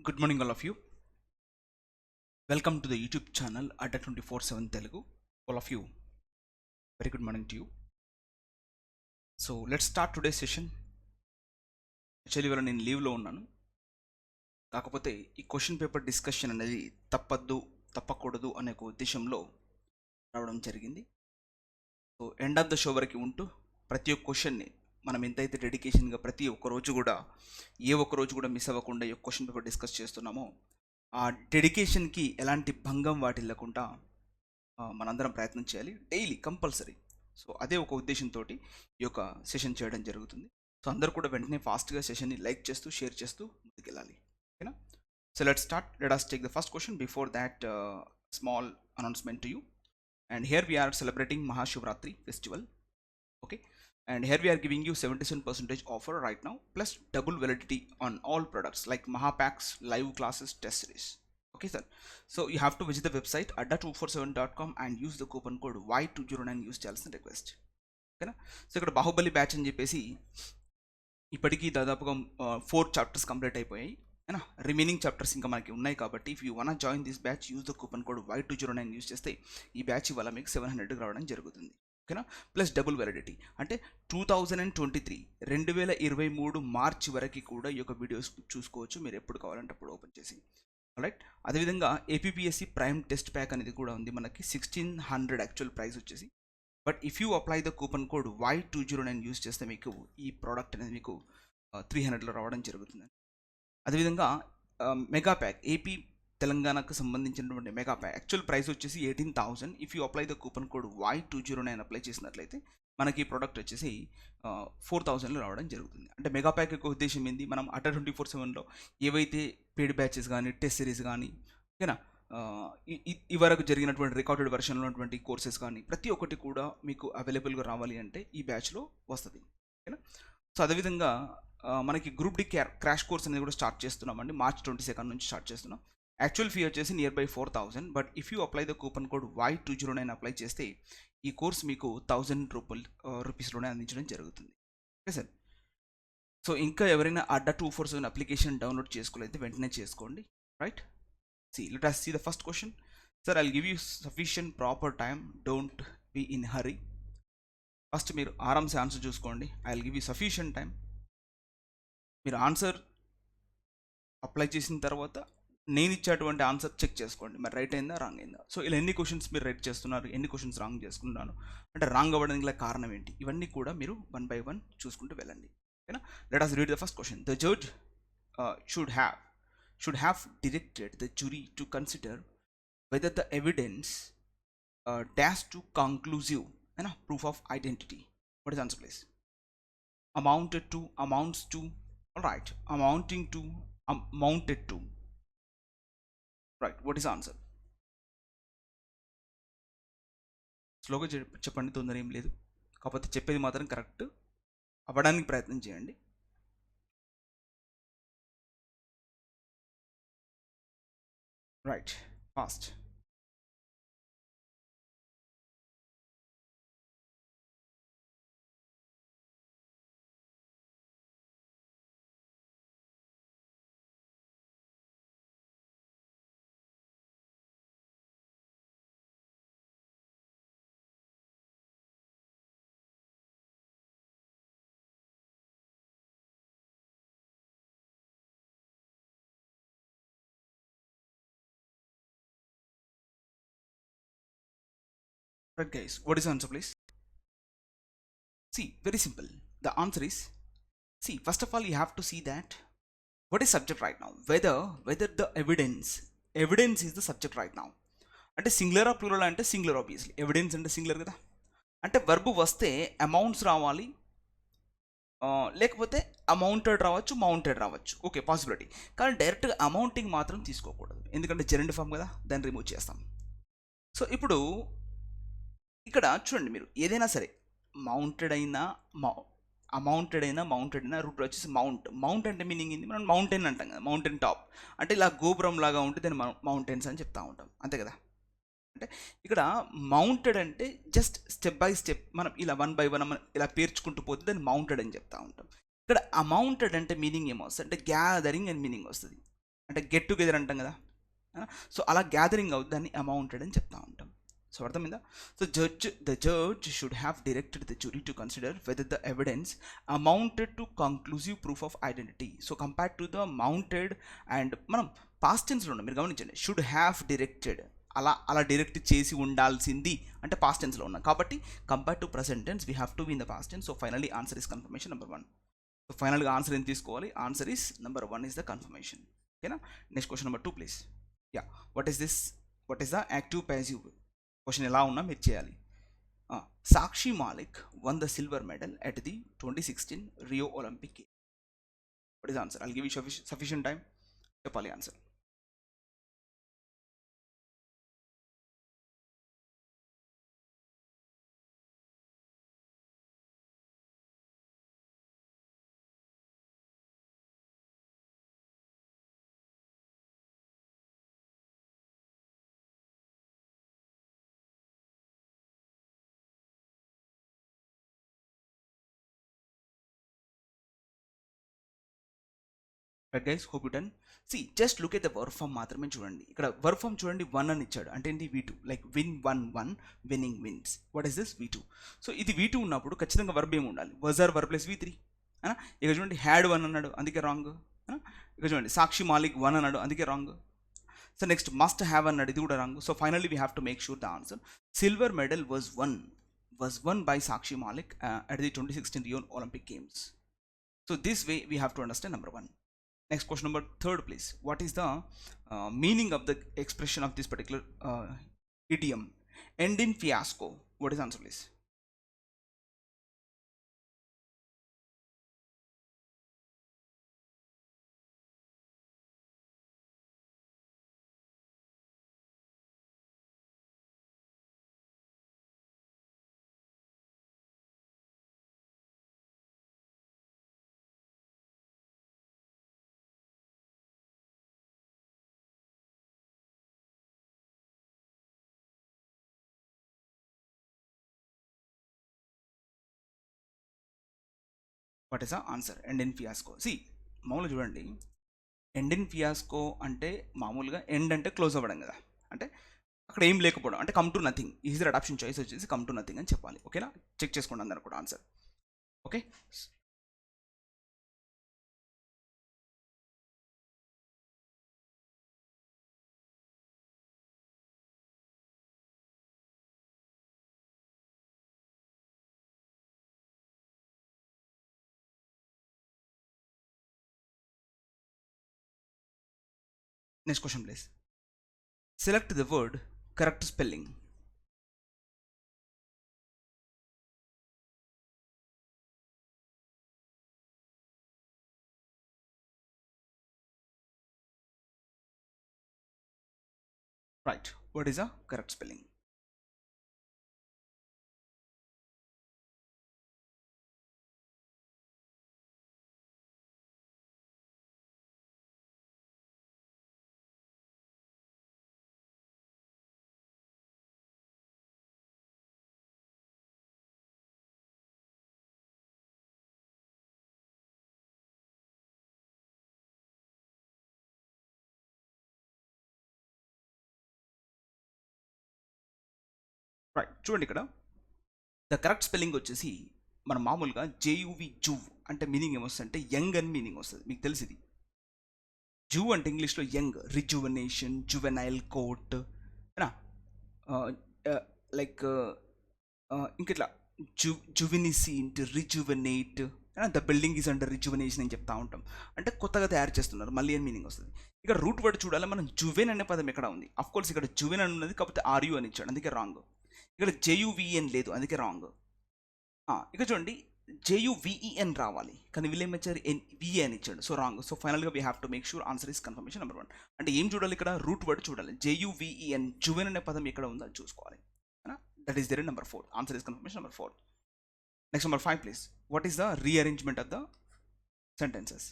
Good morning, all of you. Welcome to the YouTube channel Adda 24/7 Telugu. All of you, very good morning to you. So let's start today's session. Actually ఇవాళ నేను లీవ్లో ఉన్నాను. కాకపోతే ఈ question paper discussion అనేది తప్పకూడదు అనే ఒక ఉద్దేశంలో రావడం జరిగింది. So end of the show వరకు ఉంటూ ప్రతి ఒక్క క్వశ్చన్ని మనం ఎంతైతే డెడికేషన్గా ప్రతి ఒక్క రోజు కూడా మిస్ అవ్వకుండా ఈ క్వశ్చన్ పేపర్ డిస్కస్ చేస్తున్నామో ఆ డెడికేషన్కి ఎలాంటి భంగం వాటిల్లకుండా మనందరం ప్రయత్నం చేయాలి డైలీ కంపల్సరీ. సో అదే ఒక ఉద్దేశంతో ఈ యొక్క సెషన్ చేయడం జరుగుతుంది. సో అందరూ కూడా వెంటనే ఫాస్ట్గా సెషన్ని లైక్ చేస్తూ షేర్ చేస్తూ ముందుకెళ్ళాలి. ఓకేనా? So let's start. Let us take the first question. Before that, small announcement to you. And here we are celebrating Mahashivratri festival. Okay, and here we are giving you 77% offer right now plus double validity on all products like Mahapacks, live classes, test series. Okay sir, so you have to visit the website adda247.com and use the coupon code Y209 use చేయాల్సిన request. ఓకేనా? So ఇక్కడ Baahubali batch అని చెప్పేసి ఇప్పటికీ దాదాపుగా 4 chapters complete అయిపోయాయి. ఏనా? Remaining chapters ఇంకా మనకి ఉన్నాయి కాబట్టి if you one join this batch use the coupon code Y209 use చేస్తే ఈ బ్యాచ్ వల్ల మీకు 700 రావడం జరుగుతుంది. ఓకేనా? ప్లస్ డబుల్ వ్యాలిడిటీ అంటే 2023 మార్చి వరకు కూడా ఈ యొక్క వీడియోస్ చూసుకోవచ్చు మీరు ఎప్పుడు కావాలంటే అప్పుడు ఓపెన్ చేసి. రైట్, అదేవిధంగా ఏపీపీఎస్సీ ప్రైమ్ టెస్ట్ ప్యాక్ అనేది కూడా ఉంది మనకి 1600 యాక్చువల్ ప్రైస్ వచ్చేసి. But if you apply the coupon code Y209 use చేస్తే మీకు ఈ ప్రోడక్ట్ అనేది మీకు 300లో రావడం జరుగుతుంది. అదేవిధంగా మెగా ప్యాక్ ఏపీ తెలంగాణకు సంబంధించినటువంటి మెగా ప్యాక్ యాక్చువల్ ప్రైస్ వచ్చేసి 18,000. If you apply the coupon code Y209 apply చేసినట్లయితే మనకి ఈ ప్రోడక్ట్ వచ్చేసి 4,000లో రావడం జరుగుతుంది. అంటే మెగా ప్యాక్ యొక్క ఉద్దేశం ఏంది, మనం అడ్డా 24/7లో ఏవైతే పెయిడ్ బ్యాచెస్ కానీ టెస్ట్ సిరీస్ కానీ ఓకేనా ఈ వరకు జరిగినటువంటి రికార్డెడ్ వెర్షన్లో ఉన్నటువంటి కోర్సెస్ కానీ ప్రతి ఒక్కటి కూడా మీకు అవైలబుల్గా రావాలి అంటే ఈ బ్యాచ్లో వస్తుంది. ఓకేనా? సో అదేవిధంగా మనకి గ్రూప్ డి క్రాష్ కోర్స్ అనేది కూడా స్టార్ట్ చేస్తున్నామండి. March 22 నుంచి స్టార్ట్ చేస్తున్నాం. యాక్చువల్ ఫీ వచ్చేసి near by 4,000. But if you apply the coupon code Y209 apply చేస్తే ఈ కోర్స్ మీకు 1,000 రూపీస్లోనే అందించడం జరుగుతుంది. Okay sir. సో ఇంకా ఎవరైనా అడ్డా 247 అప్లికేషన్ డౌన్లోడ్ చేసుకోలేదు వెంటనే చేసుకోండి. Right, let us see the first question. Sir, I'll give you sufficient proper time. Don't be in hurry. First మీరు ఆరామ్సే ఆన్సర్ చూసుకోండి. I'll give you sufficient time. మీరు ఆన్సర్ అప్లై చేసిన తర్వాత నేను ఇచ్చేటువంటి ఆన్సర్ చెక్ చేసుకోండి, మరి రైట్ అయిందా రాంగ్ అయిందా. సో ఇలా ఎన్ని క్వశ్చన్స్ మీరు రైట్ చేస్తున్నారు, ఎన్ని క్వశ్చన్స్ రాంగ్ చేసుకుంటున్నాను అంటే రాంగ్ అవ్వడానికి గల కారణం ఏంటి, ఇవన్నీ కూడా మీరు 1 by 1 చూసుకుంటూ వెళ్ళండి. ఓకేనా? Let us read the first question. The judge should have directed the jury to consider whether the evidence dash to conclusive proof of identity. What is the answer, please? Amounted to, amounts to, all right, amounting to, amounted to. Right, what is the answer? స్లోగా చెప్పండి, తొందర ఏం లేదు, కాకపోతే చెప్పేది మాత్రం correct అవ్వడానికి ప్రయత్నం చేయండి. Right, fast. Right guys, what is the answer, please? See, very simple. The answer is, see, first of all you have to see that what is subject right now, whether the evidence is the subject right now. అంటే singular ఆ plural అంటే singular, obviously evidence అంటే singular కదా. అంటే verb వస్తే amounts రావాలి, లేకపోతే amounted రావచ్చు, మౌంటెడ్ రావచ్చు, ఓకే పాసిబిలిటీ. కానీ డైరెక్ట్గా అమౌంటింగ్ మాత్రం తీసుకోకూడదు, ఎందుకంటే జెరెండ్ ఫామ్ కదా, దాన్ని రిమూవ్ చేస్తాం. సో ఇప్పుడు ఇక్కడ చూడండి, మీరు ఏదైనా సరే మౌంటెడ్ అయినా అమౌంటెడ్ అయినా మౌంటెడ్ అయినా రూట్ వచ్చేసి మౌంట్ అంటే మీనింగ్ ఏంది, మనం మౌంటైన్ అంటాం కదా, మౌంటైన్ టాప్ అంటే ఇలా గోపురం లాగా ఉంటే దాన్ని మౌంటైన్స్ అని చెప్తా ఉంటాం, అంతే కదా. అంటే ఇక్కడ మౌంటెడ్ అంటే జస్ట్ స్టెప్ బై స్టెప్ మనం ఇలా 1 by 1 ఇలా పేర్చుకుంటూ పోతే దాన్ని మౌంటెడ్ అని చెప్తా ఉంటాం. ఇక్కడ అమౌంటెడ్ అంటే మీనింగ్ ఏమొస్తుంది అంటే గ్యాదరింగ్ అని మీనింగ్ వస్తుంది. అంటే గెట్ టుగెదర్ అంటాం కదా. సో అలా గ్యాదరింగ్ అవుతుంది, దాన్ని అమౌంటెడ్ అని చెప్తా ఉంటాం. సో అర్థమైందా? So the judge should have directed the jury to consider whether the evidence amounted to conclusive proof of identity. So compared to the mounted and మనం పాస్ట్ టెన్స్లో ఉన్నాం, మీరు గమనించండి. షుడ్ హ్యావ్ డైరెక్టెడ్, అలా డైరెక్ట్ చేసి ఉండాల్సింది అంటే పాస్ట్ టెన్స్లో ఉన్నాం కాబట్టి compare to present tense we have to be in the past tense. So finally answer is confirmation number 1. సో ఫైనల్గా ఆన్సర్ ఏం తీసుకోవాలి? Answer is number 1 is the confirmation. ఓకేనా? Next question number 2 please. Yeah, what is this? What is the active passive? Question ఎలా ఉన్నా మీరు చేయాలి. Sakshi Malik won the silver medal at the 2016 Rio Olympic. What is answer? I'll give you sufficient time. చెప్పాలి answer. Right guys, hope you done. See just look at the work form మాత్రమే చూడండి. ఇక్కడ work form చూడండి, 1 అని ఇచ్చాడు అంటే ఏంటి? V2, like win 1 winning wins. What is this? V2. సో ఇది V2 ఉన్నప్పుడు ఖచ్చితంగా వర్బ్ ఏమి ఉండాలి? Was or verb plus V3. ఇక చూడండి హ్యాడ్ 1 అన్నాడు అందుకే రాంగ్. ఇక చూడండి సాక్షి మాలిక్ 1 అన్నాడు అందుకే wrong. So next must have అన్నాడు, ఇది కూడా wrong. So finally we have to make sure the answer. Silver medal was won by Sakshi Malik at the 2016 Rio Olympic Games. So this way we have to understand number 1. Next question number 3rd please. What is the meaning of the expression of this particular idiom? End in fiasco. What is the answer please? What is the answer? End in fiasco. See, మామూలుగా చూడండి, end in fiasco అంటే మామూలుగా end అంటే close అవ్వడం కదా, అంటే అక్కడ ఏం లేకపోవడం, అంటే come to nothing. Easy adoption choice వచ్చేసి కమ్ టు నథింగ్ అని చెప్పాలి. ఓకేనా? చెక్ చేసుకోండి అందరు కూడా answer. Okay, next question please. Select the word correct spelling. Right, what is the correct spelling? Right, చూడండి ఇక్కడ ద కరెక్ట్ స్పెల్లింగ్ వచ్చేసి మన మామూలుగా జేయువి జువ్ అంటే మీనింగ్ ఏమొస్తుంది అంటే యంగ్ అని మీనింగ్ వస్తుంది. మీకు తెలిసింది జూ అంటే ఇంగ్లీష్లో young, rejuvenation, juvenile court, like ఇంక ఇట్లా juvenescent, rejuvenate, the building is under rejuvenation అని చెప్తా ఉంటాం. అంటే కొత్తగా తయారు చేస్తున్నారు మళ్ళీ అని మీనింగ్ వస్తుంది. ఇక్కడ రూట్ వర్డ్ చూడాలి మనం. జువెన్ అనే పదం ఎక్కడ ఉంది? అఫ్ కోర్స్ ఇక్కడ జువెన్ అని ఉన్నది, కాకపోతే ఆర్యు అని ఇచ్చాడు అందుకే రాంగ్. ఇక్కడ జేయువిఎన్ లేదు అందుకే రాంగ్. ఇక చూడండి జేయువిఈఎన్ రావాలి కానీ వీళ్ళేం ఇచ్చారు? విఏ అని ఇచ్చాడు, సో రాంగ్. సో ఫైనల్గా we have to make sure answer is confirmation number 1. అంటే ఏం చూడాలి ఇక్కడ? రూట్ వర్డ్ చూడాలి. జేయువిఈఎన్ జువెన్ అనే పదం ఎక్కడ ఉందో అది చూసుకోవాలి. That is there number 4. Answer is confirmation number 4. Next number 5 please. What is the rearrangement of the sentences?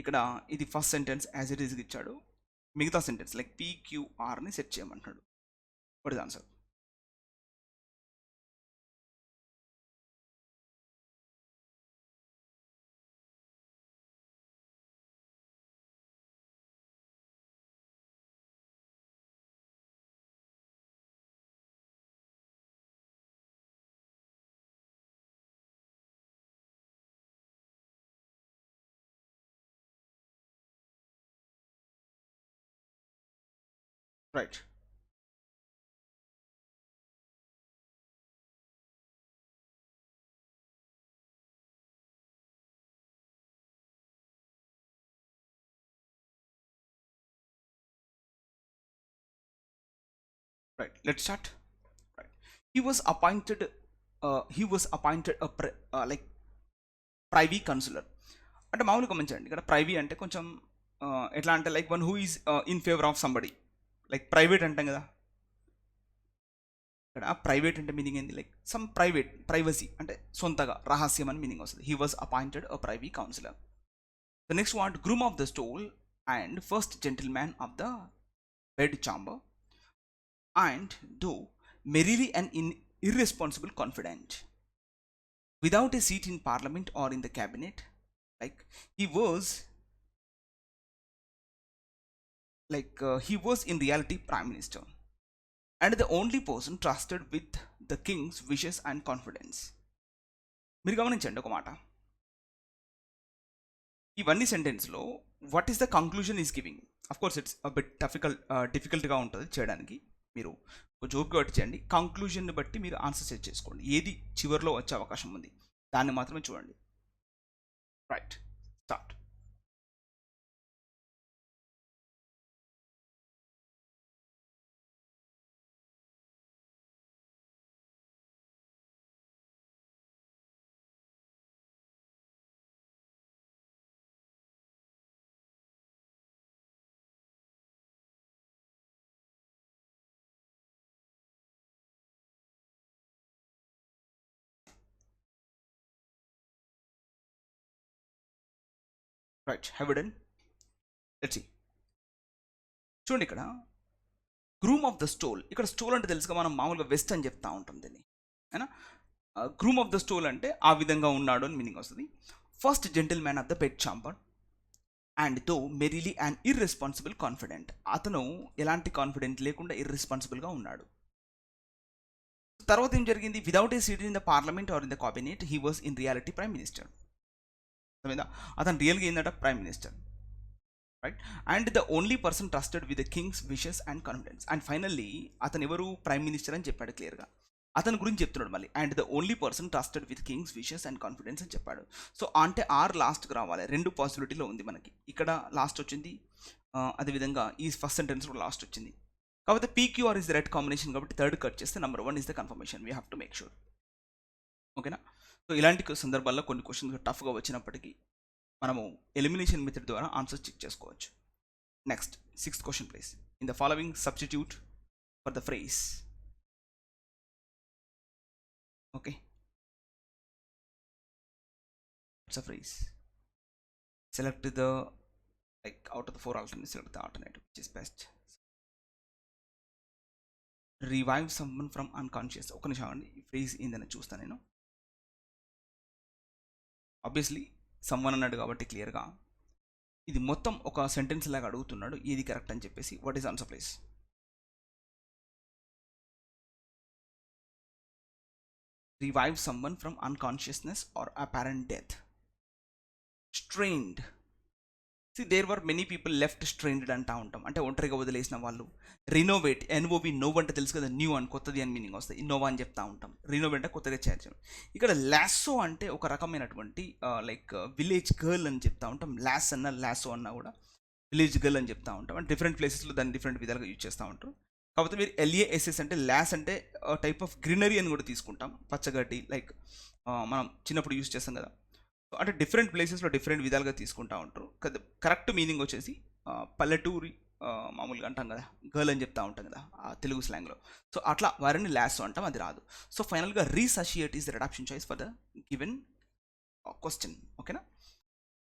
ఇక్కడ ఇది first sentence as it is ఇచ్చాడు, మిగతా సెంటెన్స్ లైక్ PQRని సెట్ చేయమంటున్నాడు. What is answer? Right. Right. Let's start. Right. He was appointed. He was appointed a like privy councillor. అంటే మామూలుగా గమనించండి, ఇక్కడ ప్రైవీ అంటే కొంచెం ఎట్లా అంటే like one who is in favour of somebody. Like private అంటాం కదా, ఇక్కడ ప్రైవేట్ అంటే మీనింగ్ ఏంది, లైక్ సమ్ ప్రైవేట్, ప్రైవసీ అంటే సొంతగా రహస్యం అని మీనింగ్ వస్తుంది. He was appointed a privy councillor. The next what, groom of the stole and first gentleman of the bed chamber and though merely an irresponsible confidant without a seat in parliament or in the cabinet, like he was he was in reality prime minister and the only person trusted with the king's wishes and confidence. మీరు గమనించండి ఒక మాట, ఇవన్నీ సెంటెన్స్లో what is the conclusion is giving. Of course it's bit డిఫికల్ట్గా ఉంటుంది చేయడానికి, మీరు కొంచెం ఓపిక పట్టి చేయండి. కంక్లూజన్ని బట్టి మీరు ఆన్సర్ సెట్ చేసుకోండి, ఏది చివరిలో వచ్చే అవకాశం ఉంది దాన్ని మాత్రమే చూడండి. Right, start. Right, have done. Let's see. చూడండి ఇక్కడ గ్రూమ్ ఆఫ్ ద స్టోల్, ఇక్కడ స్టోల్ అంటే తెలుసుగా, మనం మామూలుగా వెస్ట్ అని చెప్తా ఉంటాం దీన్ని, అయినా గ్రూమ్ ఆఫ్ ద స్టోల్ అంటే ఆ విధంగా ఉన్నాడు అని మీనింగ్ వస్తుంది. First gentleman of the bed chamber and though merrily and irresponsible confident, అతను ఎలాంటి కాన్ఫిడెంట్ లేకుండా ఇర్రెస్పాన్సిబుల్గా ఉన్నాడు. తర్వాత ఏం జరిగింది, without a seat in the parliament or in the cabinet he was in reality prime minister. అతను రియల్గా ఏంటంటే prime minister, right. And the only person trusted with the king's wishes and confidence. And finally అతను ఎవరు, prime minister అని చెప్పాడు క్లియర్గా, అతని గురించి చెప్తున్నాడు మళ్ళీ. And the only person trusted with Kings wishes and confidence అని చెప్పాడు. సో అంటే ఆర్ లాస్ట్కి రావాలి, రెండు పాసిబిలిటీలో ఉంది మనకి. ఇక్కడ లాస్ట్ వచ్చింది, అదేవిధంగా ఈ ఫస్ట్ సెంటెన్స్ కూడా లాస్ట్ వచ్చింది. కాకపోతే PQR is the right combination కాబట్టి థర్డ్ కట్ చేస్తే number 1 is the confirmation. We have to make sure. ఓకేనా. సో ఇలాంటి సందర్భాల్లో కొన్ని క్వశ్చన్స్ టఫ్గా వచ్చినప్పటికీ మనము ఎలిమినేషన్ మెథడ్ ద్వారా ఆన్సర్ చెక్ చేసుకోవచ్చు. Next 6th question please. In the following substitute for the phrase. Okay, it's a phrase. Select the like out of the 4 alternatives, select the alternative which is best. Revive someone from unconscious. ఒక నిమిషం అండి, ఈ phrase ఏందని చూస్తాను నేను. Obviously someone అన్నాడు కాబట్టి క్లియర్గా ఇది మొత్తం ఒక సెంటెన్స్ లాగా అడుగుతున్నాడు, ఏది కరెక్ట్ అని చెప్పేసి. What is answer place? Revive someone from unconsciousness or apparent death. Strained, see there were many people left strained అంటా ఉంటాం, అంటే ఒంటరిగా వదిలేసిన వాళ్ళు. రినోవేట్, ఎన్ఓవి, నోవ్ అంటే తెలుసు కదా, న్యూ అని కొత్తది అని మీనింగ్ వస్తుంది, ఇన్నోవా అని చెప్తా ఉంటాం. రినోవేట్ అంటే కొత్తగా చేర్చడం. ఇక్కడ లాసో అంటే ఒక రకమైనటువంటి లైక్ విలేజ్ గర్ల్ అని చెప్తా ఉంటాం. లాస్ అన్న లాసో అన్న కూడా విలేజ్ గర్ల్ అని చెప్తా ఉంటాం. అంటే డిఫరెంట్ ప్లేసెస్లో దాన్ని డిఫరెంట్ విధాలుగా యూజ్ చేస్తూ ఉంటారు. కాకపోతే మీరు ఎల్ఏఎస్ఎస్ అంటే లాస్ అంటే టైప్ ఆఫ్ గ్రీనరీ అని కూడా తీసుకుంటాం, పచ్చగడ్డి, లైక్ మనం చిన్నప్పుడు యూజ్ చేస్తాం కదా. అంటే డిఫరెంట్ ప్లేసెస్లో డిఫరెంట్ విధాలుగా తీసుకుంటూ ఉంటారు. కరెక్ట్ మీనింగ్ వచ్చేసి పల్లెటూరి మామూలుగా అంటాం కదా, గర్ల్ అని చెప్తా ఉంటాం కదా తెలుగు స్లాంగ్లో. సో అట్లా వారిని లాసో అంటాం, అది రాదు. సో ఫైనల్గా resuscitate is the reduction choice for the given question. ఓకేనా.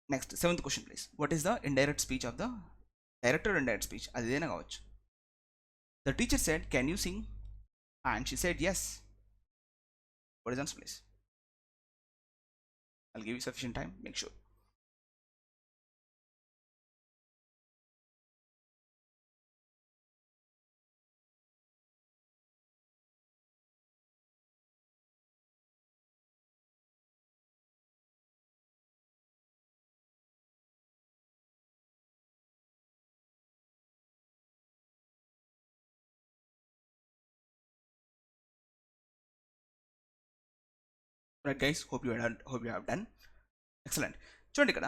Next 7th question please. What is the indirect speech of the director? Indirect speech అది ఏదైనా కావచ్చు. The teacher said can you sing and she said yes. What is answer please? I'll give you sufficient time, make sure. Right guys, hope you have done excellent. చూడండి ఇక్కడ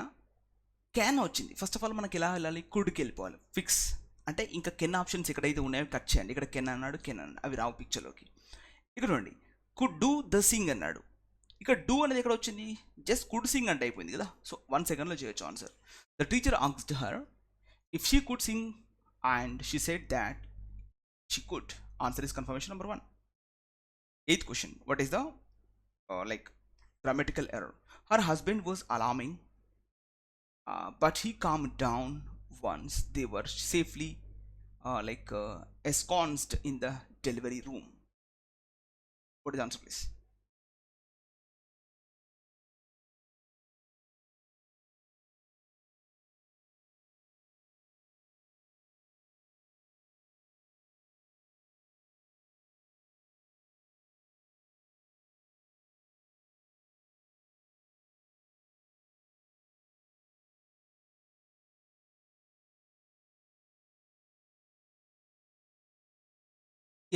can వచ్చింది. First of all మనకి ఎలా వెళ్ళాలి, కుడ్కి వెళ్ళిపోవాలి. Fix అంటే ఇంకా can options ఎక్కడైతే ఉన్నాయో కట్ చేయండి. ఇక్కడ కెన్ అన్నాడు, కెన్ అన్నాడు, అవి రావు పిక్చర్లోకి. ఇక్కడ చూడండి, కుడ్ డూ ద సింగ్ అన్నాడు. ఇక్కడ డూ అనేది ఎక్కడ వచ్చింది, జస్ట్ కుడ్ సింగ్ అంటే అయిపోయింది కదా. సో 1 సెకండ్లో చేయొచ్చు answer. The teacher asked her if she could Singh and she said that she could. Answer is confirmation number 1. 8th question, what is the like grammatical error? Her husband was alarming, but he calmed down once they were safely ensconced in the delivery room. What is the answer, please?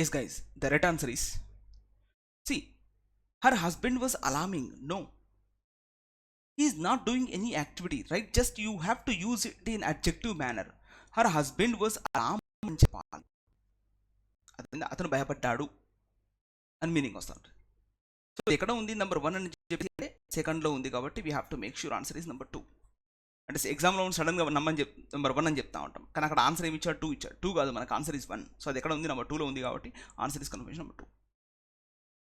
Yes guys, the right answer is, see, her husband was alarming. No, he is not doing any activity, right? Just you have to use it in adjective manner. Her husband was alarming అని చెప్పాలి. అతను భయపడ్డాడు అని meaning వస్తుంది. So ఎక్కడ ఉంది number 1 అని చెప్పి అంటే సెకండ్లో ఉంది, కాబట్టి we have to make sure answer is number 2. అంటే ఎగ్జామ్లో సడన్గా నెంబర్ 1 అని చెప్తా ఉంటాం, కానీ అక్కడ ఆన్సర్ ఏమి ఇచ్చాడు, 2 ఇచ్చాడు. 2 కాదు, మనకు ఆన్సర్ ఈజ్ 1. సో అది ఎక్కడ ఉంది, నెంబర్ 2లో ఉంది, కాబట్టి answer is confirmation number 2.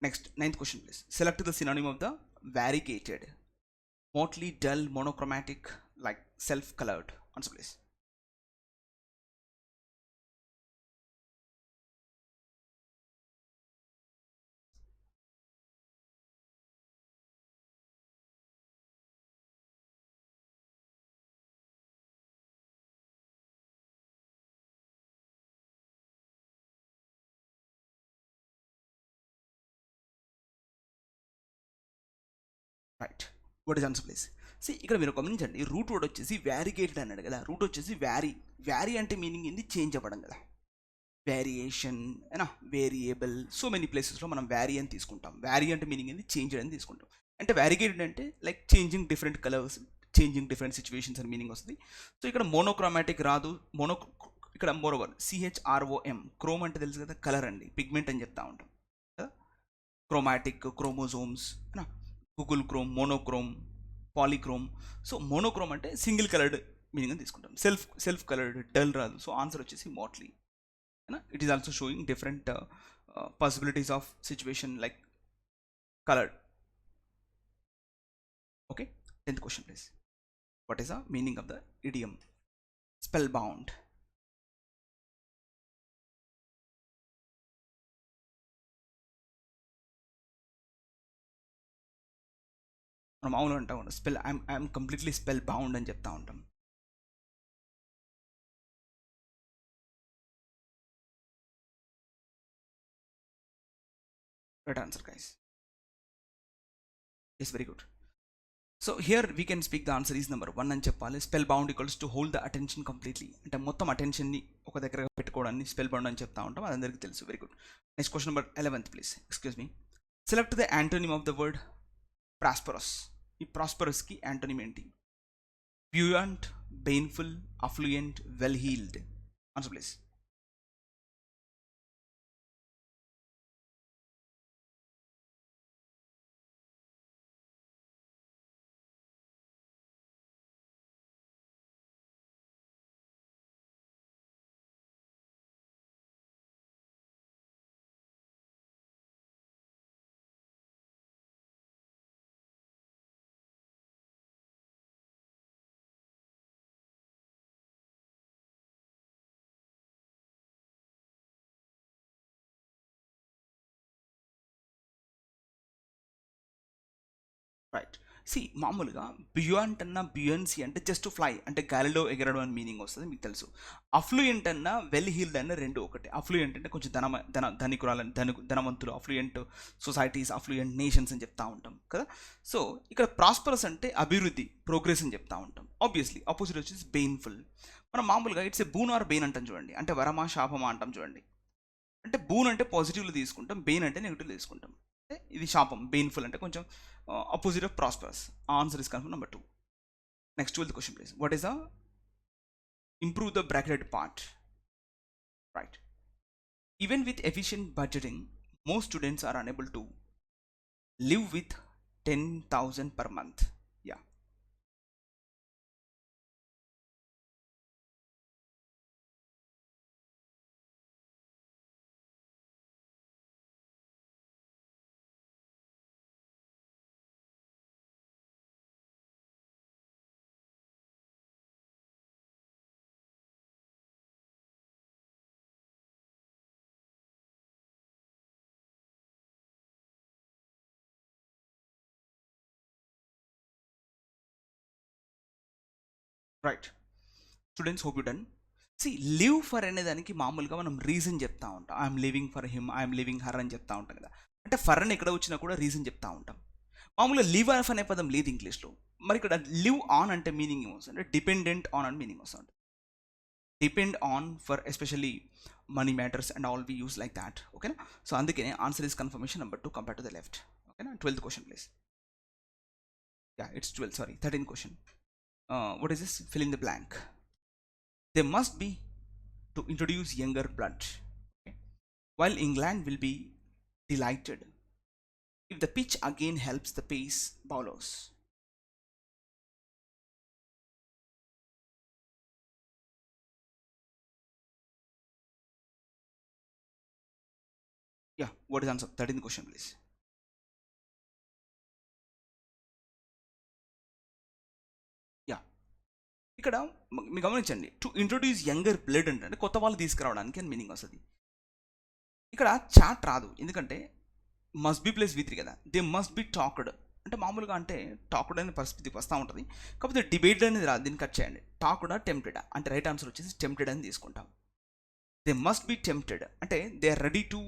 Next 9th question please. Select the synonym of the variegated, motly, dull, monochromatic, like self-colored. Answer please. Right, what is answer please. See ఇక్కడ మీరు గమనించండి, root word వచ్చేసి వ్యారిగేటెడ్ అన్నాడు కదా. Route వచ్చేసి vary అంటే meaning ఏంది, change అవ్వడం కదా. వేరియేషన్ అయినా వేరియబుల్, సో మెనీ ప్లేసెస్లో మనం వ్యారీ అని తీసుకుంటాం. వ్యారీ అంటే మీనింగ్ ఏంది, చేంజ్ అని తీసుకుంటాం. అంటే వ్యారిగేటెడ్ అంటే like changing different colours, changing different situations అని మీనింగ్ వస్తుంది. సో ఇక్కడ మోనోక్రోమాటిక్ రాదు. ఇక్కడ మోరోవర్ CHROM, క్రోమ్ అంటే తెలుసు కదా, కలర్ అండి, పిగ్మెంట్ అని చెప్తా ఉంటాం కదా. Chromatic, chromosomes, Google Chrome, monochrome, polychrome. So monochrome అంటే సింగిల్ కలర్డ్ మీనింగ్ అని తీసుకుంటాం. సెల్ఫ్ కలర్డ్, డల్ రాదు. సో ఆన్సర్ వచ్చేసి motley. It is also showing different possibilities of situation like coloured. Okay, 10th question please. What is the meaning of the idiom spell bound? మనం మామూలుగా అంటా ఉంటాం spell, I'm completely spell bound అని చెప్తా ఉంటాం. Right answer guys. Is very good. So here we can speak the answer is number 1 అని చెప్పాలి. Spell bound equals to hold the attention completely, అంటే మొత్తం అటెన్షన్ని ఒక దగ్గర పెట్టుకోవడాన్ని స్పెల్ బౌండ్ అని చెప్తా ఉంటాం. అది అందరికీ తెలుసు. Very good. Next question number 11th please. Excuse me. Select the antonym of the word prosperous. ఈ ప్రాస్పరస్కి యాంటోనిమ్ ఏంటి? Buoyant, painful, affluent, well heeled. Answer please. Right. See మామూలుగా బియాంట్ అన్న బియన్సీ అంటే జస్ట్ ఫ్లై అంటే గాలిలో ఎగరడం అని మీనింగ్ వస్తుంది, మీకు తెలుసు. అఫ్లూయెంట్ అన్న వెల్ హీల్డ్ అన్న రెండు ఒకటి. అఫ్లూయెంట్ అంటే కొంచెం ధనికురాలని ధనవంతులు, అఫ్లూయెంట్ సొసైటీస్, అఫ్లూయెంట్ నేషన్స్ అని చెప్తా ఉంటాం కదా. సో ఇక్కడ ప్రాస్పరస్ అంటే అభివృద్ధి, ప్రోగ్రెస్ అని చెప్తా ఉంటాం. ఆబ్వియస్లీ ఆపోజిట్ వచ్చేసి పెయిన్ఫుల్. మనం మామూలుగా it's a boon or bane అంటాం చూడండి, అంటే వరమా శాపమా అంటాం చూడండి. అంటే బూన్ అంటే పాజిటివ్లో తీసుకుంటాం, బెయిన్ అంటే నెగిటివ్లో తీసుకుంటాం. ఇది శాపం, పెయిన్ఫుల్ అంటే కొంచెం opposite of prosperous. Answer is confirm number 2. Next 12th question please. What is the improve the bracketed part? Right. Even with efficient budgeting, most students are unable to live with 10,000 per month. Yeah. Right students, hope you done. See live for అనే దానికి మామూలుగా మనం reason చెప్తా ఉంటాం. I'm living for him, I'm living her అని చెప్తా ఉంటాం కదా. అంటే ఫర్ అని ఎక్కడ వచ్చినా కూడా రీజన్ చెప్తా ఉంటాం. మామూలుగా లివ్ ఆఫ్ అనే పదం లేదు ఇంగ్లీష్లో. మరి ఇక్కడ లివ్ ఆన్ అంటే మీనింగ్ ఏమొస్తుంది అంటే డిపెండెంట్ ఆన్ అని మీనింగ్ వస్తుంది. Depend on for especially money matters and all we use like that. ఓకేనా? సో అందుకనే answer is confirmation number 2 compare to the left. ఓకేనా? 12th question please. Yeah, it's 12, sorry, 13th question. What is this? Fill in the blank. They must be to introduce younger blood. Okay. While England will be delighted if the pitch again helps the pace bowlers. Yeah, what is answer? 13th question, please. Yeah. ఇక్కడ మీరు గమనించండి, to introduce younger blood అంటే కొత్త వాళ్ళు తీసుకురావడానికి అని meaning వస్తుంది. ఇక్కడ చాట్ రాదు, ఎందుకంటే మస్ట్ బి ప్లస్ V3 కదా. దే మస్ట్ బి టాక్డ్ అంటే మామూలుగా అంటే టాక్డ్ అనే పరిస్థితికి వస్తూ ఉంటుంది. కాకపోతే డిబేట్ అనేది రాదు, దీన్ని కట్ చేయండి. టాక్డా టెంప్టెడా అంటే రైట్ ఆన్సర్ వచ్చేసి టెంప్టెడ్ అని తీసుకుంటాం. దే మస్ట్ బి టెంప్టెడ్ అంటే they are ready to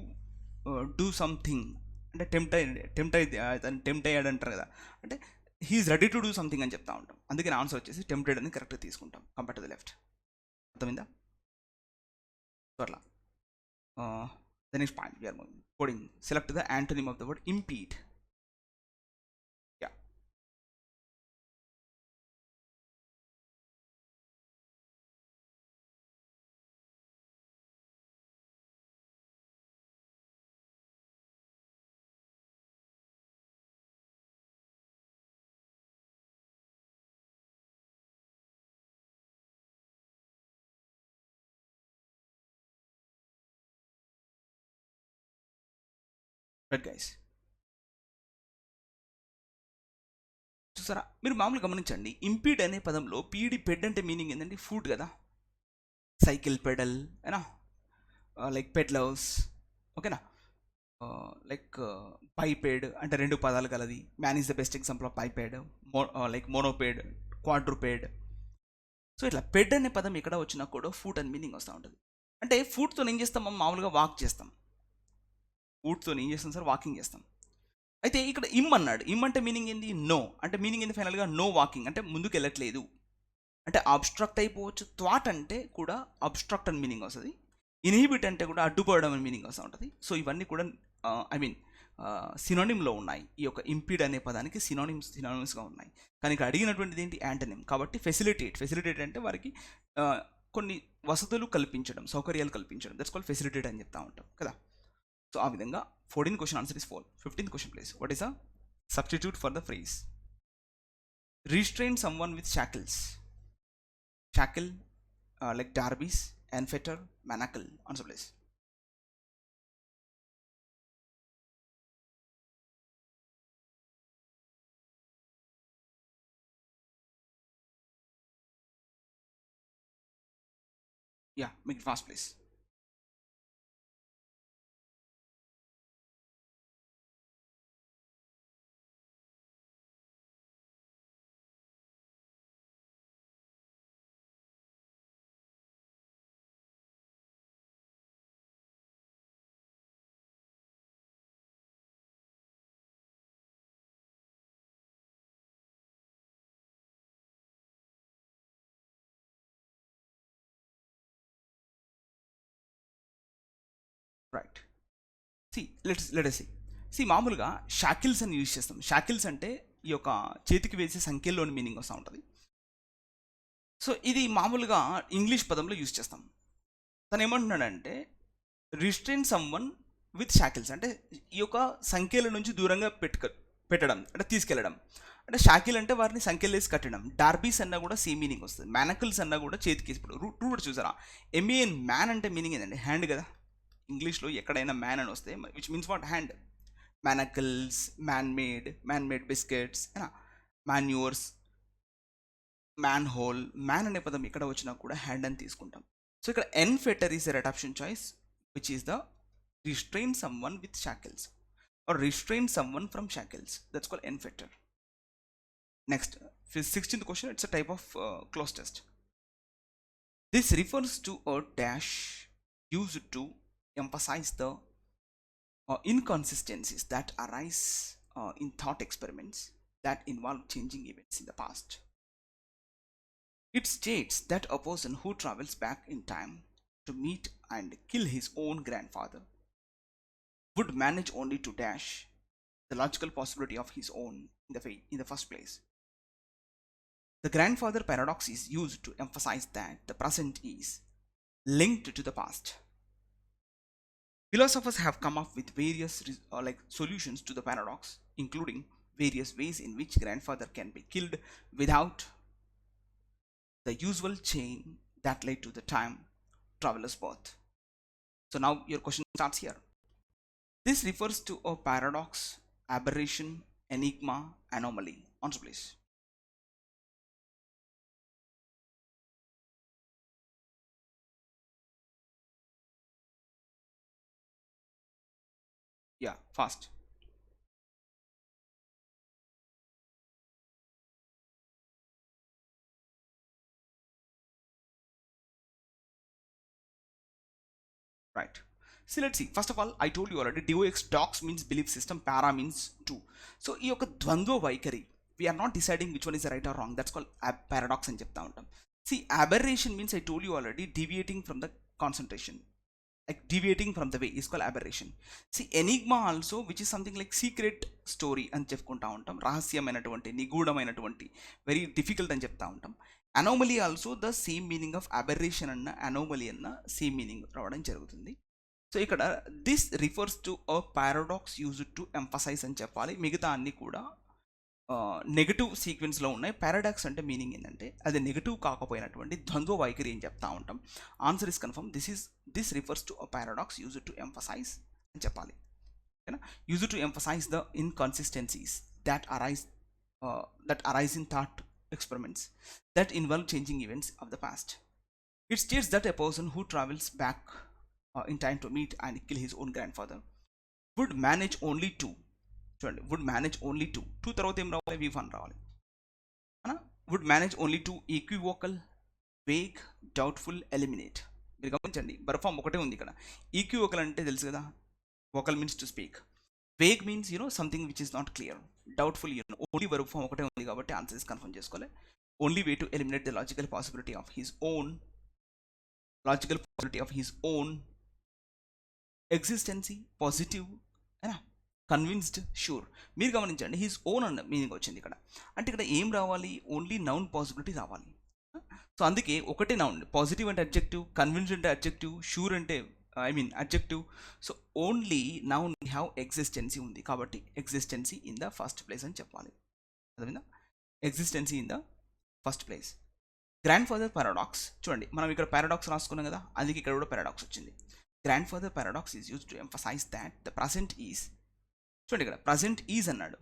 do something. అంటే టెంప్ట్ అయ్యాడు అంటారు కదా, అంటే he is ready to do something అని చెప్తా ఉంటాం. అందుకని ఆన్సర్ వచ్చేసి టెంప్టెడ్ అని కరెక్ట్గా తీసుకుంటాం కంపేర్ టు ద లెఫ్ట్. అర్థమైందా? సో అట్లా the next point we are moving. Coding. Select the antonym of the word impede. Yeah. Right guys. చూసారా, మీరు మామూలు గమనించండి, ఇంపీడ్ అనే పదంలో పీడి పెడ్ అంటే మీనింగ్ ఏంటంటే ఫుడ్ కదా. సైకిల్ పెడల్ ఏనా, లైక్ పెడ్లర్స్. ఓకేనా? లైక్ బైపేడ్ అంటే 2 పదాలు కలది. Man is the best example of biped. Like monoped, quadruped. So ఇట్లా పెడ్ అనే పదం ఎక్కడ వచ్చినా కూడా ఫుడ్ అని మీనింగ్ వస్తూ ఉంటుంది. అంటే ఫుడ్తో ఏం చేస్తాం, మనం మామూలుగా వాక్ చేస్తాం. ఫుడ్తో ఏం చేస్తాం సార్, వాకింగ్ చేస్తాం. అయితే ఇక్కడ ఇమ్ అన్నాడు. ఇమ్ అంటే మీనింగ్ ఏంది? నో. అంటే మీనింగ్ ఏంది ఫైనల్గా? నో వాకింగ్ అంటే ముందుకు వెళ్ళట్లేదు, అంటే అబ్స్ట్రక్ట్ అయిపోవచ్చు. థాట్ అంటే కూడా అబ్స్ట్రక్ట్ అని మీనింగ్ వస్తుంది. ఇన్హిబిట్ అంటే కూడా అడ్డుపడడం అని మీనింగ్ వస్తూ ఉంటుంది. సో ఇవన్నీ కూడా ఐ మీన్ సినోనిమ్లో ఉన్నాయి. ఈ యొక్క ఇంపీడ్ అనే పదానికి సినోనిమ్స్గా ఉన్నాయి. కానీ ఇక్కడ అడిగినటువంటిది ఏంటి? యాంటనిమ్. కాబట్టి ఫెసిలిటేట్ అంటే వారికి కొన్ని వసతులు కల్పించడం, సౌకర్యాలు కల్పించడం. దట్స్ కాల్డ్ ఫెసిలిటేట్ అని చెప్తా ఉంటాం కదా. సో ఆ విధంగా 14th question answer is 4. 15th question please. What is a substitute for the phrase restrain someone with shackles? Shackle, like Darby's, Anfetter, Manacle. Answer please. Yeah, make it fast please. Right. See, let us see. మామూలుగా shackles అని use చేస్తాం. Shackles అంటే ఈ యొక్క చేతికి వేసే సంఖ్యలోని meaning వస్తూ ఉంటుంది. సో ఇది మామూలుగా ఇంగ్లీష్ పదంలో యూజ్ చేస్తాం. తను ఏమంటున్నాడంటే రిస్ట్రైన్ సమ్వన్ విత్ షాకిల్స్, అంటే ఈ యొక్క సంఖ్యల నుంచి దూరంగా పెట్టడం అంటే తీసుకెళ్ళడం. అంటే షాకిల్ అంటే వారిని సంఖ్యలు వేసి కట్టడం. డార్బీస్ అన్నా కూడా సేమ్ మీనింగ్ వస్తుంది. మ్యానకల్స్ అన్నా కూడా చేతికి ఇప్పుడు రూట్ చూసారా, ఎంఏఎన్ మ్యాన్ అంటే మీనింగ్ ఏంటండి, హ్యాండ్ కదా. ఇంగ్లీష్లో ఎక్కడైనా మ్యాన్ అని వస్తే which means what, hand. Manacles, man made biscuits, manures, man hole. Man అనే పదం ఇక్కడ వచ్చినా కూడా హ్యాండ్ అని తీసుకుంటాం. సో ఇక్కడ enfetter is the adoption choice which is the restrain someone with shackles or restrain someone from shackles. That's called en fetter. Next, 16th question, it's a type of cloze test. This refers to a dash used to emphasize the inconsistencies that arise in thought experiments that involve changing events in the past. It states that a person who travels back in time to meet and kill his own grandfather would manage only to dash the logical possibility of his own in the first place. The grandfather paradox is used to emphasize that the present is linked to the past. Philosophers have come up with various solutions to the paradox, including various ways in which grandfather can be killed without the usual chain that led to the time traveler's birth. So now your question starts here. This refers to a paradox, aberration, enigma, anomaly. Answer please. Yeah, fast. Right. See, let's see. First of all, I told you already, dox means belief system, para means true. So ఈ యొక్క ద్వంద్వ వైఖరి, we are not deciding which one is right or wrong. That's called paradox అని చెప్తా ఉంటాం. See, aberration means, I told you already, deviating from the concentration, like deviating from the way is called aberration. See, enigma also, which is something like secret story అని చెప్పుకుంటా ఉంటాం. రహస్యమైనటువంటి, నిగూఢమైనటువంటి, very difficult అని చెప్తా ఉంటాం. anomaly also the same meaning of aberration అన్న anomaly అన్న same meaning రావడం జరుగుతుంది. సో ఇక్కడ this refers to a paradox used to emphasize అని చెప్పాలి. మిగతా అన్ని కూడా నెగటివ్ సీక్వెన్స్లో ఉన్నాయి. పారాడాక్స్ అంటే మీనింగ్ ఏంటంటే అది నెగటివ్ కాకపోయినటువంటి ద్వంద్వ వైఖరి అని చెప్తా ఉంటాం. Answer is confirm. This refers to a paradox used to emphasize అని చెప్పాలి. ఓకేనా, used to emphasize the inconsistencies that arise in thought experiments that involve changing events of the past. It states that a person who travels back in time to meet and kill his own grandfather would manage only to, would manage only to, two tarvata em ravali, v1 ravali, would manage only to equivocal, vague, doubtful, eliminate. మీరు గమనించండి, బర్ఫామ్ ఒకటే ఉంది ఇక్కడ. ఈక్వివోకల్ అంటే తెలుసు కదా, vocal means to speak, vague means something which is not clear, doubtful only verb form ఒకటే ఉంది కాబట్టి ఆన్సర్స్ కన్ఫర్మ్ చేసుకోవాలి. Only way to eliminate the logical possibility of his own existency, positive, convinced, sure. మీరు గమనించండి, his own అన్న meaning వచ్చింది ఇక్కడ. అంటే ఇక్కడ ఏం రావాలి, ఓన్లీ నౌన్ పాసిబిలిటీ రావాలి. సో అందుకే ఒకటే నౌన్, పాజిటివ్ అంటే అడ్జెక్టివ్, కన్విన్స్డ్ అంటే అడ్జెక్టివ్, షూర్ అంటే adjective. So only noun we have ఎగ్జిస్టెన్సీ ఉంది కాబట్టి ఎగ్జిస్టెన్సీ ఇన్ ద ఫస్ట్ ప్లేస్ అని చెప్పాలి. అర్థమైందా, ఎగ్జిస్టెన్సీ in the first place. Grand father paradox చూడండి, మనం ఇక్కడ పారాడాక్స్ రాసుకున్నాం కదా, అందుకే ఇక్కడ కూడా పారాడాక్స్ వచ్చింది. Grandfather paradox is use to emphasize that the present is, చూడండి ఇక్కడ ప్రజెంట్ ఈజ్ అన్నాడు,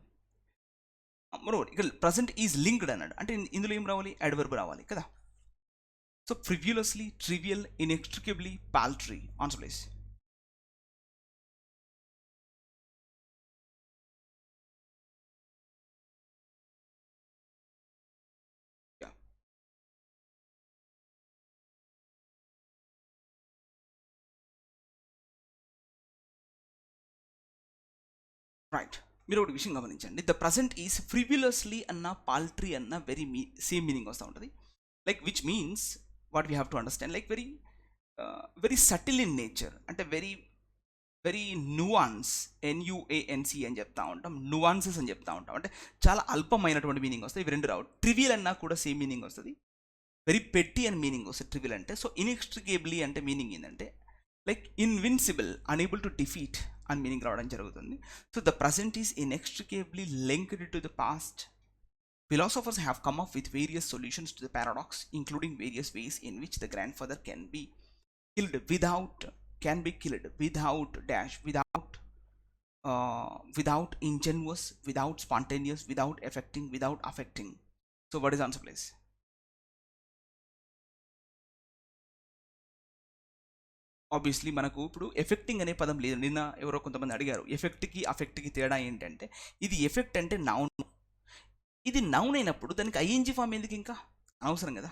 మరోవర్ ఇక్కడ ప్రజెంట్ ఈజ్ లింక్డ్ అన్నాడు. అంటే ఇందులో ఏం రావాలి, అడ్వర్బ్ రావాలి కదా. So frivolously, trivial, inextricably, paltry. Answer please. Yeah. Right. మీరు ఒకటి విషయం గమనించండి, ద ప్రజెంట్ ఈజ్ ఫ్రివ్యులస్లీ అన్న, పాల్ట్రీ అన్న వెరీ సేమ్ మీనింగ్ వస్తూ ఉంటుంది. Like which means what we have to understand, like very subtle in nature, అంటే very వెరీ నువాన్స్, ఎన్యుఏఎన్సి అని చెప్తా ఉంటాం, నువాన్సెస్ అని చెప్తా ఉంటాం. అంటే చాలా అల్పమైనటువంటి మీనింగ్ వస్తుంది. ఇవి రెండు రావు. ట్రివియల్ అన్నా కూడా సేమ్ మీనింగ్ వస్తుంది. వెరీ పెట్టి అని మీనింగ్ వస్తుంది ట్రివియల్ అంటే. సో ఇన్ఎక్స్ట్రికేబ్లీ అంటే మీనింగ్ ఏంటంటే like invincible, unable to defeat అని మీనింగ్ రావడం జరుగుతుంది. So the present is inextricably linked to the past. Philosophers have come up with various solutions to the paradox, including various ways in which the grandfather can be killed without dash, without ingenuous, without spontaneous, without affecting. So what is answer, please? Obviously మనకు ఇప్పుడు effecting అనే పదం లేదు. నిన్న ఎవరో కొంతమంది అడిగారు ఎఫెక్ట్కి అఫెక్ట్కి తేడా ఏంటంటే, ఇది ఎఫెక్ట్ అంటే నౌన్, ఇది నౌన్ అయినప్పుడు దానికి ఐఎన్జీ ఫామ్ ఎందుకు ఇంకా అనవసరం కదా.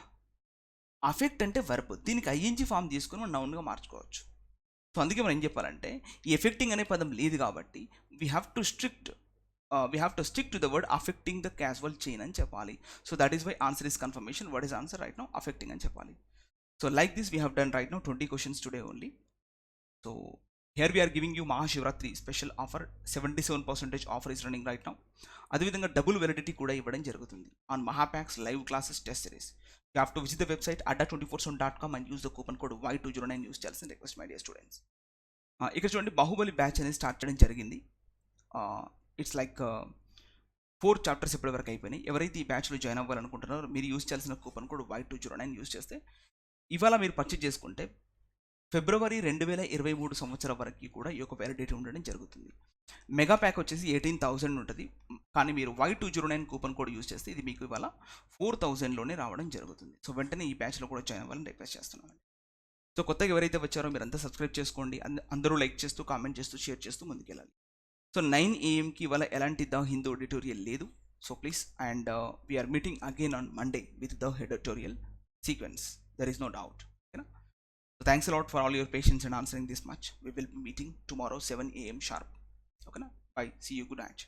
అఫెక్ట్ అంటే వర్బ్, దీనికి ఐఎన్జీ ఫామ్ తీసుకుని మనం నౌన్గా మార్చుకోవచ్చు. సో అందుకే మనం ఏం చెప్పాలంటే ఈ ఎఫెక్టింగ్ అనే పదం లేదు కాబట్టి we have to stick to the word affecting the causal chain అని చెప్పాలి. So that is why answer is confirmation. What is answer right now? Affecting అని చెప్పాలి. So like this we have done right now 20 questions today only. So here we are giving you Mahashivratri special offer. 77% offer is running right now. అదేవిధంగా double validity కూడా ఇవ్వడం జరుగుతుంది on Mahapacks live classes test series. You have to visit the website adda247.com and use the coupon code Y209 use చేయాల్సిన request my dear students. ఇక్కడ చూడండి, Baahubali batch అనేది start చేయడం జరిగింది. ఇట్స్ లైక్ 4 chapters ఇప్పటివరకు అయిపోయినాయి. ఎవరైతే ఈ బ్యాచ్లో జాయిన్ అవ్వాలనుకుంటున్నారో మీరు యూస్ చేయాల్సిన కూపన్ కోడ్ Y209 యూస్ చేస్తే ఇవాళ మీరు పర్చేజ్ చేసుకుంటే ఫిబ్రవరి 2023 సంవత్సరం వరకు కూడా ఈ యొక్క వ్యాలిడిటీ ఉండడం జరుగుతుంది. మెగా ప్యాక్ వచ్చేసి 18,000 ఉంటుంది. కానీ మీరు Y209 కూపన్ కోడ్ యూస్ చేస్తే ఇది మీకు ఇవాళ 4,000లోనే రావడం జరుగుతుంది. సో వెంటనే ఈ బ్యాచ్లో కూడా జాయిన్ అవ్వాలని రిక్వెస్ట్ చేస్తున్నాను. సో కొత్తగా ఎవరైతే వచ్చారో మీరు అంతా సబ్స్క్రైబ్ చేసుకోండి. అందరూ లైక్ చేస్తూ, కామెంట్ చేస్తూ, షేర్ చేస్తూ ముందుకెళ్ళాలి. సో 9 AM వల్ల ఎలాంటి ద హిందూ ఎడిటోరియల్ లేదు. So please, and we are meeting again on Monday with the editorial sequence. There is no doubt. ఓకేనా? So thanks a lot for all your patience and answering this much. We will be meeting tomorrow 7 AM sharp. Okay, bye. See you. Good night.